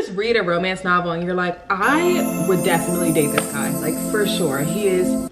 just read a romance novel and you're like, I would definitely date this guy, like for sure. He is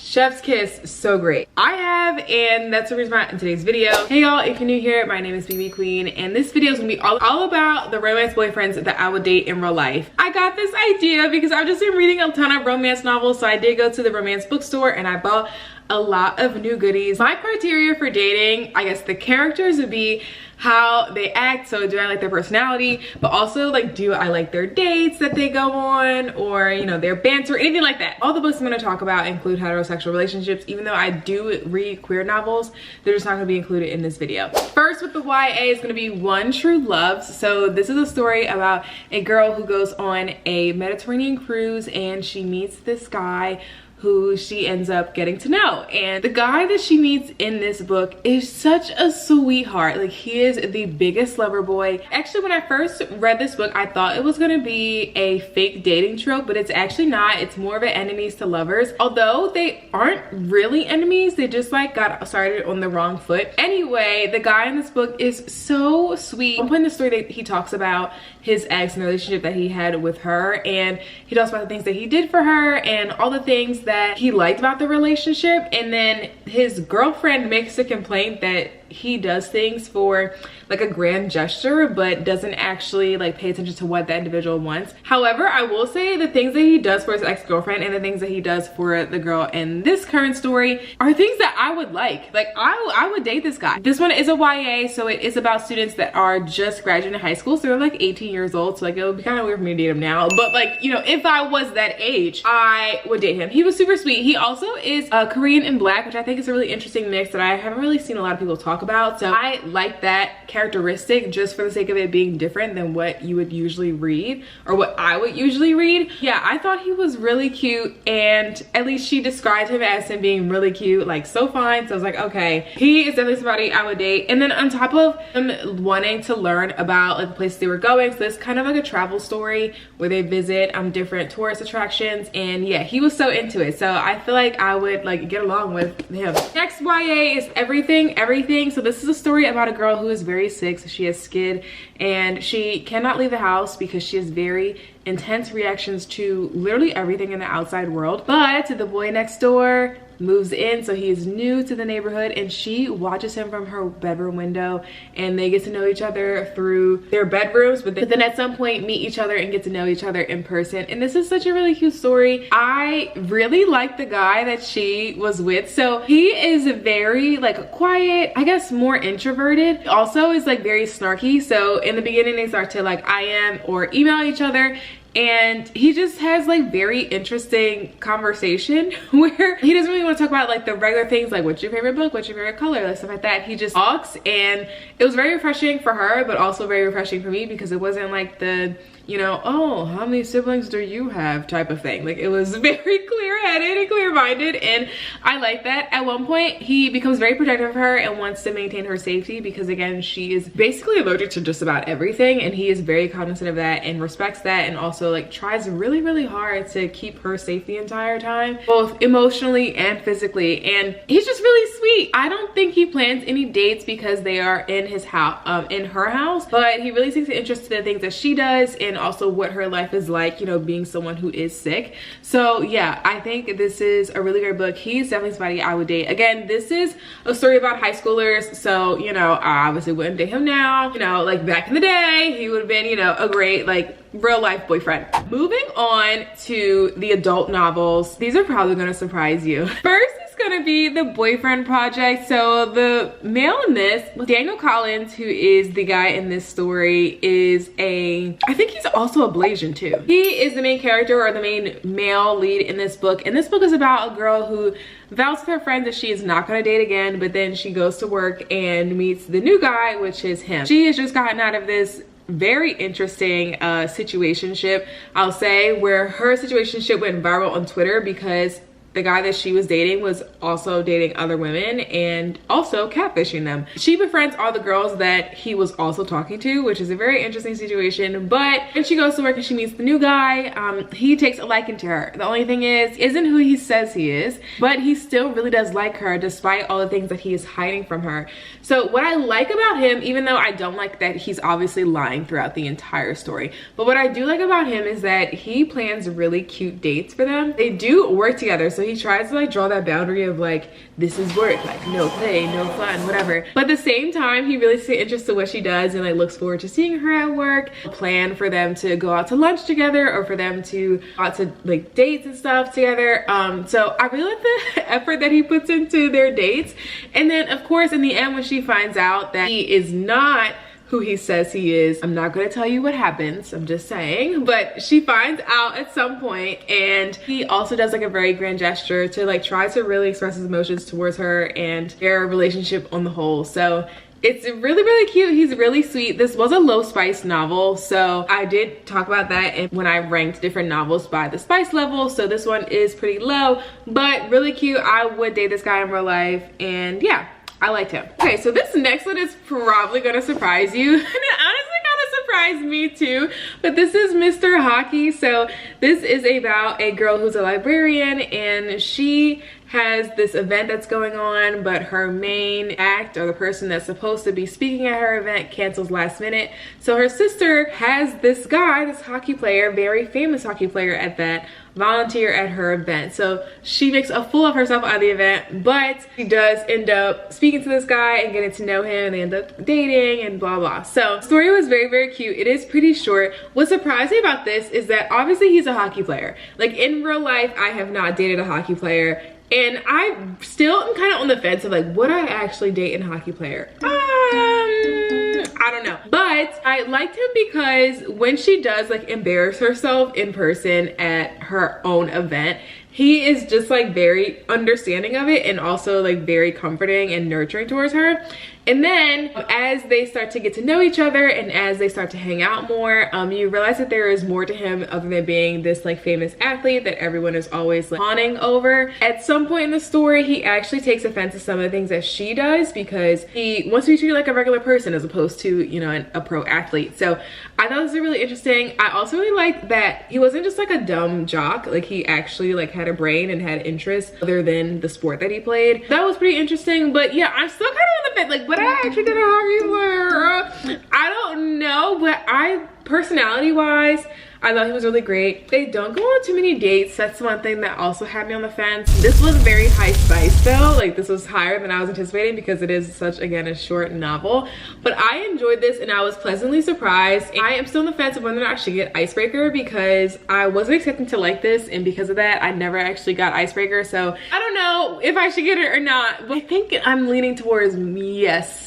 chef's kiss, so great. I have, and that's the reason why in today's video. Hey y'all, if you're new here, my name is BB Queen, and this video is gonna be all about the romance boyfriends that I would date in real life. I got this idea because I've just been reading a ton of romance novels, so I did go to the romance bookstore and I bought a lot of new goodies. My criteria for dating, I guess the characters would be how they act. So do I like their personality, but also like, do I like their dates that they go on, or you know, their banter, anything like that. All the books I'm going to talk about include heterosexual relationships. Even though I do read queer novels, they're just not going to be included in this video. First with the YA is going to be One True Loves. So this is a story about a girl who goes on a Mediterranean cruise and she meets this guy who she ends up getting to know. And the guy that she meets in this book is such a sweetheart. Like, he is the biggest lover boy. Actually, when I first read this book, I thought it was gonna be a fake dating trope, but it's actually not. It's more of an enemies to lovers. Although they aren't really enemies, they just like got started on the wrong foot. Anyway, the guy in this book is so sweet. At one point in the story, he talks about his ex and the relationship that he had with her, and he talks about the things that he did for her and all the things that he liked about the relationship. And then his girlfriend makes a complaint that he does things for like a grand gesture but doesn't actually like pay attention to what that individual wants. However, I will say the things that he does for his ex-girlfriend and the things that he does for the girl in this current story are things that I would like. Like, I would date this guy. This one is a YA, so it is about students that are just graduating high school, so they're like 18 years old, so like it would be kind of weird for me to date him now, but like, you know, if I was that age, I would date him. He was super sweet. He also is Korean and black, which I think is a really interesting mix that I haven't really seen a lot of people talk about, so I like that characteristic just for the sake of it being different than what you would usually read, or what I would usually read. Yeah, I thought he was really cute, and at least she described him as him being really cute, like so fine. So I was like, okay, he is definitely somebody I would date. And then on top of him wanting to learn about like the places they were going, so it's kind of like a travel story where they visit different tourist attractions, and yeah, he was so into it, so I feel like I would like get along with him. Next YA is Everything. So this is a story about a girl who is very sick. So she has SCID and she cannot leave the house because she has very intense reactions to literally everything in the outside world. But the boy next door moves in, so he is new to the neighborhood, and she watches him from her bedroom window, and they get to know each other through their bedrooms, but then at some point meet each other and get to know each other in person. And this is such a really cute story. I really like the guy that she was with. So he is very like quiet, I guess more introverted, also is like very snarky. So in the beginning they start to like IM or email each other, and he just has like very interesting conversation where he doesn't really want to talk about like the regular things like what's your favorite book, what's your favorite color, like stuff like that. He just talks, and it was very refreshing for her, but also very refreshing for me because it wasn't like the, you know, oh, how many siblings do you have type of thing. Like, it was very clear-headed and clear-minded, and I like that. At one point he becomes very protective of her and wants to maintain her safety because, again, she is basically allergic to just about everything, and he is very cognizant of that and respects that, and also like tries really hard to keep her safe the entire time, both emotionally and physically. And he's just really sweet. I don't think he plans any dates because they are in his house, in her house, but he really takes an interest in the things that she does and also what her life is like, you know, being someone who is sick. So yeah, I think this is a really great book. He's definitely somebody I would date. Again, this is a story about high schoolers, so you know, I obviously wouldn't date him now. You know, like back in the day, he would have been, you know, a great like real life boyfriend. Moving on to the adult novels. These are probably gonna surprise you. First is gonna be The Boyfriend Project. So the male in this, Daniel Collins, who is the guy in this story, is I think he's also a Blasian too. He is the main character, or the main male lead in this book. And this book is about a girl who vows with her friends that she is not gonna date again, but then she goes to work and meets the new guy, which is him. She has just gotten out of this very interesting situationship, I'll say, where her situationship went viral on Twitter because the guy that she was dating was also dating other women and also catfishing them. She befriends all the girls that he was also talking to, which is a very interesting situation. But when she goes to work and she meets the new guy, he takes a liking to her. The only thing isn't who he says he is, but he still really does like her despite all the things that he is hiding from her. So what I like about him, even though I don't like that he's obviously lying throughout the entire story, but what I do like about him is that he plans really cute dates for them. They do work together, so he tries to like draw that boundary of like, this is work, like no play, no fun, whatever. But at the same time, he really takes interest in what she does and like looks forward to seeing her at work, plan for them to go out to lunch together or for them to go out to like dates and stuff together. So I really like the effort that he puts into their dates. And then of course in the end, when she finds out that he is not who he says he is, I'm not going to tell you what happens, I'm just saying, but she finds out at some point, and he also does like a very grand gesture to like try to really express his emotions towards her and their relationship on the whole. So it's really cute. He's really sweet. This was a low spice novel, so I did talk about that when I ranked different novels by the spice level. So this one is pretty low, but really cute. I would date this guy in real life, and yeah, I liked him. Okay, so this next one is probably gonna surprise you. And it honestly kind of surprised me too, but this is Mr. Hockey. So this is about a girl who's a librarian, and she has this event that's going on, but her main act, or the person that's supposed to be speaking at her event, cancels last minute. So her sister has this guy, this hockey player, very famous hockey player at that, volunteer at her event. So she makes a fool of herself at the event, but she does end up speaking to this guy and getting to know him, and they end up dating and blah blah. So the story was very cute. It is pretty short. What's surprising about this is that obviously he's a hockey player. Like in real life, I have not dated a hockey player, and I still am kind of on the fence of like, would I actually date a hockey player? I don't know. But I liked him because when she does like embarrass herself in person at her own event, he is just like very understanding of it and also like very comforting and nurturing towards her. And then as they start to get to know each other and as they start to hang out more, you realize that there is more to him other than being this like famous athlete that everyone is always like fawning over. At some point in the story, he actually takes offense to some of the things that she does because he wants to be treated like a regular person as opposed to, you know, a pro athlete. So I thought this was really interesting. I also really liked that he wasn't just like a dumb jock. Like he actually like had a brain and had interests other than the sport that he played. That was pretty interesting. But yeah, I'm still kind of on the fence. Like, but I actually did a hockey player. I don't know, but personality wise, I thought he was really great. They don't go on too many dates. That's one thing that also had me on the fence. This was very high spice though. Like this was higher than I was anticipating because it is such, again, a short novel. But I enjoyed this and I was pleasantly surprised. I am still on the fence of whether or not I should get Icebreaker because I wasn't expecting to like this, and because of that, I never actually got Icebreaker. So I don't know if I should get it or not, but I think I'm leaning towards yes.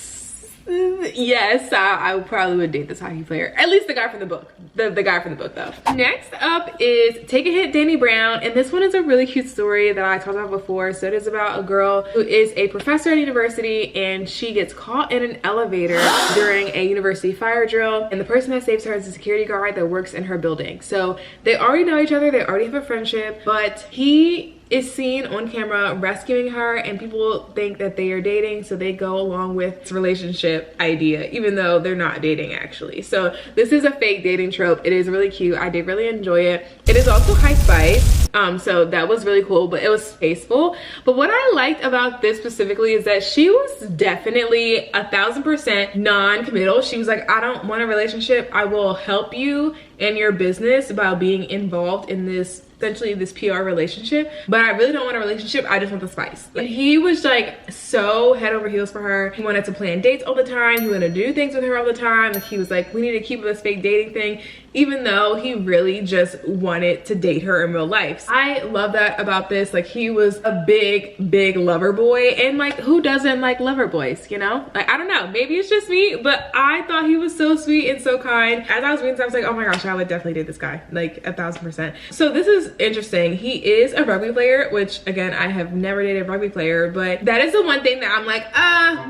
Yes, I probably would date this hockey player. At least the guy from the book. The guy from the book though. Next up is Take a Hit, Dani Brown. And this one is a really cute story that I talked about before. So it is about a girl who is a professor at university, and she gets caught in an elevator during a university fire drill. And the person that saves her is a security guard that works in her building. So they already know each other. They already have a friendship, but he is seen on camera rescuing her, and people think that they are dating, so they go along with this relationship idea even though they're not dating actually. So this is a fake dating trope. It is really cute. I did really enjoy it. It is also high spice, so that was really cool, but it was tasteful. But what I liked about this specifically is that she was definitely 1000% non-committal. She was like, I don't want a relationship. I will help you in your business by being involved in this, essentially this PR relationship, but I really don't want a relationship. I just want the spice. And he was like so head over heels for her. He wanted to plan dates all the time. He wanted to do things with her all the time. Like he was like, we need to keep this fake dating thing, even though he really just wanted to date her in real life. I love that about this. Like he was a big lover boy, and like who doesn't like lover boys, you know? Like I don't know, maybe it's just me, but I thought he was so sweet and so kind. As I was reading this, I was like, oh my gosh, I would definitely date this guy, like 1000%. So this is interesting. He is a rugby player, which again, I have never dated a rugby player, but that is the one thing that I'm like,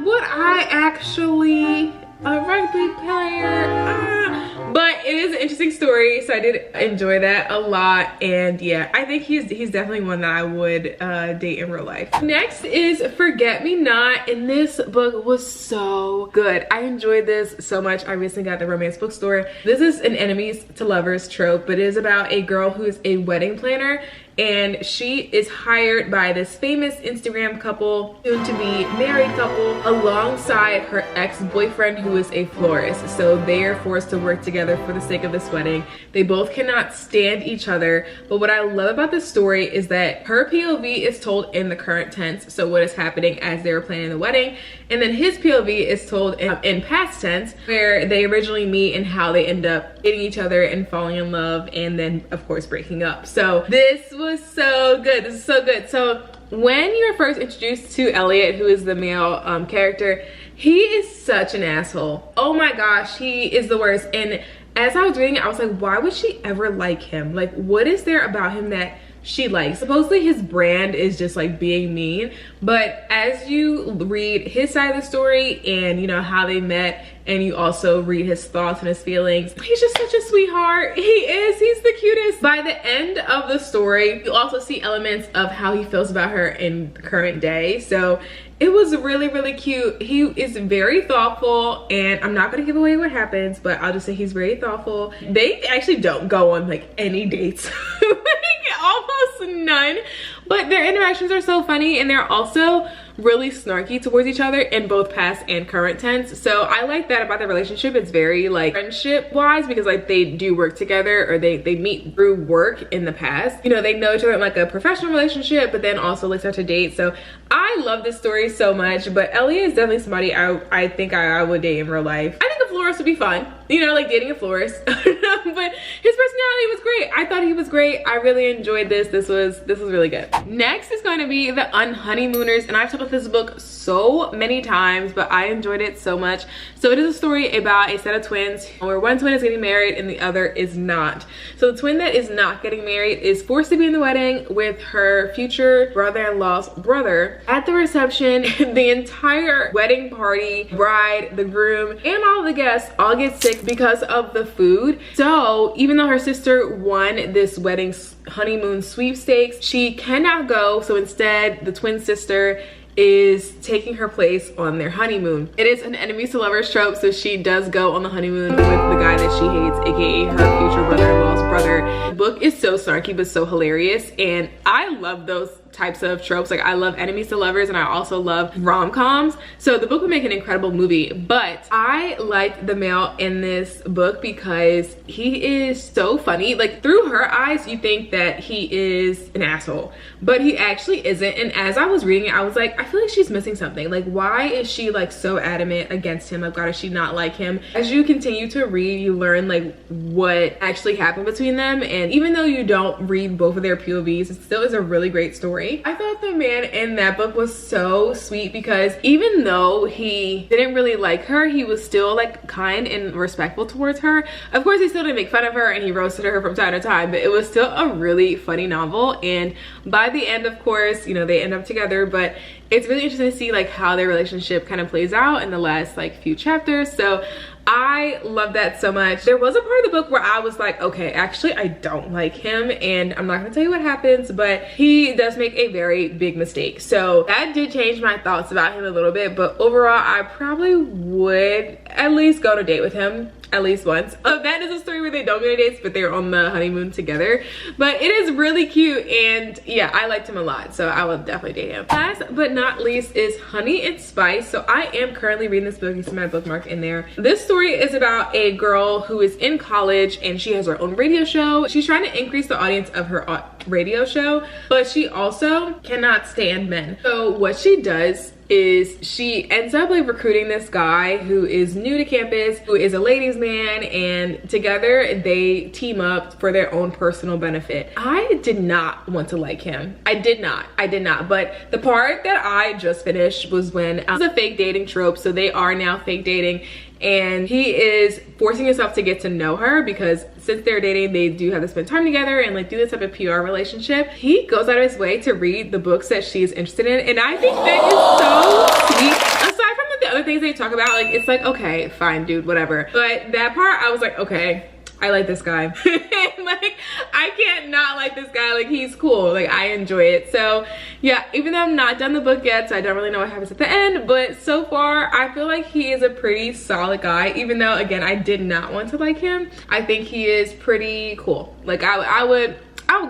would I actually a rugby player? But it is an interesting story, so I did enjoy that a lot. And yeah, I think he's definitely one that I would date in real life. Next is Forget Me Not, and this book was so good. I enjoyed this so much. I recently got the romance bookstore. This is an enemies to lovers trope, but it is about a girl who is a wedding planner, and she is hired by this famous Instagram couple, soon to be married couple, alongside her ex-boyfriend who is a florist. So they are forced to work together for the sake of this wedding. They both cannot stand each other, but what I love about this story is that her POV is told in the current tense, so what is happening as they were planning the wedding, and then his POV is told in past tense, where they originally meet and how they end up dating each other and falling in love, and then of course breaking up. So this was so good. This is so good. So when you're first introduced to Elliot, who is the male character, he is such an asshole. Oh my gosh, he is the worst. And as I was reading it, I was like, why would she ever like him? Like, what is there about him that she likes? Supposedly his brand is just like being mean, but as you read his side of the story and you know how they met, and you also read his thoughts and his feelings, he's just such a sweetheart. He's the cutest. By the end of the story, you also see elements of how he feels about her in the current day. So it was really, really cute. He is very thoughtful, and I'm not gonna give away what happens, but I'll just say he's very thoughtful. They actually don't go on like any dates, like almost none, but their interactions are so funny, and they're also really snarky towards each other in both past and current tense. So I like that about the relationship. It's very like friendship wise, because like they do work together, or they meet through work in the past. You know, they know each other in like a professional relationship, but then also like start to date. So I love this story so much. But Elliot is definitely somebody I think I would date in real life. I think a florist would be fun, you know, like dating a florist. But his personality was great. I thought he was great. I really enjoyed this. This was really good. Next is going to be The Unhoneymooners, and I've talked about this book so many times, but I enjoyed it so much. So it is a story about a set of twins where one twin is getting married and the other is not. So the twin that is not getting married is forced to be in the wedding with her future brother-in-law's brother. At the reception, the entire wedding party, bride, the groom, and all the guests all get sick because of the food. So even though her sister won this wedding honeymoon sweepstakes, she cannot go. So instead, the twin sister is taking her place on their honeymoon. It is an enemies to lovers trope, so she does go on the honeymoon with the guy that she hates, aka her future brother-in-law's brother. The book is so snarky but so hilarious, and I love those types of tropes. Like, I love enemies to lovers, and I also love rom-coms, so the book would make an incredible movie. But I like the male in this book because he is so funny. Like, through her eyes you think that he is an asshole, but he actually isn't. And as I was reading it, I was like, I feel like she's missing something. Like, why is she like so adamant against him? Like, why does she not like him? As you continue to read, you learn like what actually happened between them, and even though you don't read both of their POVs, it still is a really great story. I thought the man in that book was so sweet because even though he didn't really like her, he was still like kind and respectful towards her. Of course, he still didn't make fun of her and he roasted her from time to time, but it was still a really funny novel. And by the end, of course, you know, they end up together, but it's really interesting to see like how their relationship kind of plays out in the last like few chapters. So I love that so much. There was a part of the book where I was like, okay, actually I don't like him, and I'm not gonna tell you what happens, but he does make a very big mistake. So that did change my thoughts about him a little bit, but overall I probably would at least go on a date with him at least once. That is a story where they don't go on dates, but they're on the honeymoon together. But it is really cute, and yeah, I liked him a lot, so I will definitely date him. Last but not least is Honey and Spice. So I am currently reading this book. You see my bookmark in there. This story is about a girl who is in college and she has her own radio show. She's trying to increase the audience of her radio show, but she also cannot stand men. So what she does is she ends up like recruiting this guy who is new to campus, who is a ladies man, and together they team up for their own personal benefit. I did not want to like him. I did not. But the part that I just finished was when it's a fake dating trope, so they are now fake dating, and he is forcing himself to get to know her because since they're dating, they do have to spend time together and like do this type of PR relationship. He goes out of his way to read the books that she's interested in, and I think that is so sweet. Aside from the other things they talk about, like, it's like, okay, fine, dude, whatever. But that part, I was like, okay, I like this guy. Like, I can't not like this guy. Like, he's cool. Like, I enjoy it. So yeah, even though I'm not done the book yet, so I don't really know what happens at the end, but so far I feel like he is a pretty solid guy. Even though, again, I did not want to like him, I think he is pretty cool. Like, I would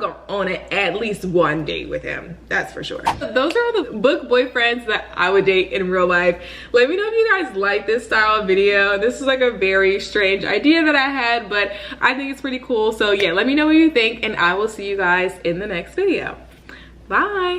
go on at least one date with him, that's for sure. Those are all the book boyfriends that I would date in real life. Let me know if you guys like this style of video. This is like a very strange idea that I had, but I think it's pretty cool. So yeah, let me know what you think, and I will see you guys in the next video. Bye.